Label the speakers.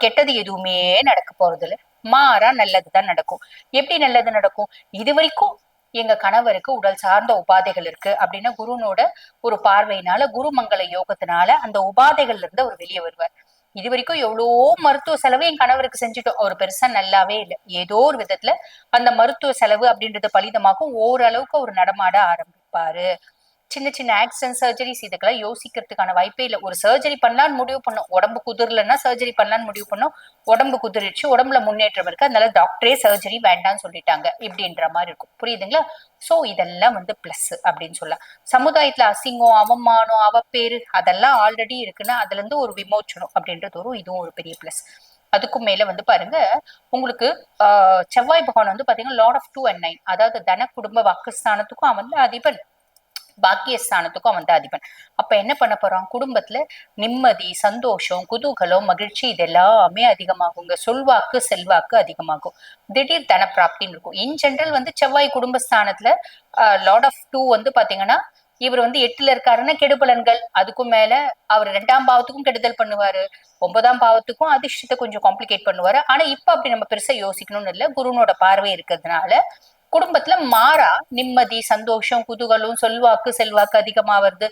Speaker 1: கெட்டது எதுவுமே நடக்க போறது இல்ல, மாறா நல்லதுதான் நடக்கும். எப்படி நல்லது நடக்கும்? இது வரைக்கும் எங்க கணவருக்கு உடல் சார்ந்த உபாதைகள் இருக்கு அப்படின்னா குருனோட ஒரு பார்வையினால, குருமங்கள யோகத்தினால அந்த உபாதைகள்ல இருந்து அவர் வெளியே வருவார். இது வரைக்கும் எவ்வளவோ மருத்துவ செலவு என் கணவருக்கு செஞ்சுட்டோம், அவர் பெருசா நல்லாவே இல்லை. ஏதோ ஒரு விதத்துல அந்த மருத்துவ செலவு அப்படின்றது பலிதமாகும், ஓரளவுக்கு அவர் நடமாட ஆரம்பிப்பாரு. சின்ன சின்ன ஆக்சிடென்ட் சர்ஜரிஸ் இதுக்கெல்லாம் யோசிக்கிறதுக்கான வாய்ப்பே இல்லை. ஒரு சர்ஜரி பண்ணலான்னு முடிவு பண்ணோம், உடம்பு குதிரலன்னா சர்ஜரி பண்ணலான்னு முடிவு பண்ணோம், உடம்பு குதிரிச்சு, உடம்புல முன்னேற்றம் இருக்கு, அதனால டாக்டரே சர்ஜரி வேண்டாம்னு சொல்லிட்டாங்க இப்படின்ற மாதிரி இருக்கும். புரியுதுங்களா? சோ இதெல்லாம் வந்து பிளஸ் அப்படின்னு சொல்லலாம். சமுதாயத்துல அசிங்கம், அவமானம், அவப்பேரு அதெல்லாம் ஆல்ரெடி இருக்குன்னா அதுல இருந்து ஒரு விமோச்சனம் அப்படின்றது வரும், இதுவும் ஒரு பெரிய பிளஸ். அதுக்கும் மேல வந்து பாருங்க, உங்களுக்கு செவ்வாய் பகவான் வந்து பாத்தீங்கன்னா லார்ட் ஆஃப் 2 and 9, அதாவது தன குடும்ப வாக்குஸ்தானத்துக்கும் அவன் வந்து அதிபன், பாக்கியஸ்தானத்துக்கும் அவன் தான் அதிபன். அப்ப என்ன பண்ண போறான்? குடும்பத்துல நிம்மதி, சந்தோஷம், குதூகலம், மகிழ்ச்சி இதெல்லாமே அதிகமாகுங்க. சொல்வாக்கு செல்வாக்கு அதிகமாகும். திடீர் தன பிராப்தின்னு இருக்கும். இன் ஜெனரல் வந்து செவ்வாய் குடும்பஸ்தானத்துல லார்ட் ஆஃப் 2 வந்து பாத்தீங்கன்னா இவர் வந்து 8ல இருக்காருன்னா கெடுபலன்கள், அதுக்கும் மேல அவர் 2ஆம் பாவத்துக்கும் கெடுதல் பண்ணுவாரு, 9ஆம் பாவத்துக்கும் அதிர்ஷ்டத்தை கொஞ்சம் காம்ப்ளிகேட் பண்ணுவாரு. ஆனா இப்ப அப்படி நம்ம பெருசா யோசிக்கணும்னு இல்ல, குருனோட பார்வை இருக்கிறதுனால குடும்பத்துல மாறா நிம்மதி, சந்தோஷம், குதூகலம், சொல்வாக்கு செல்வாக்கு அதிகமா வருது.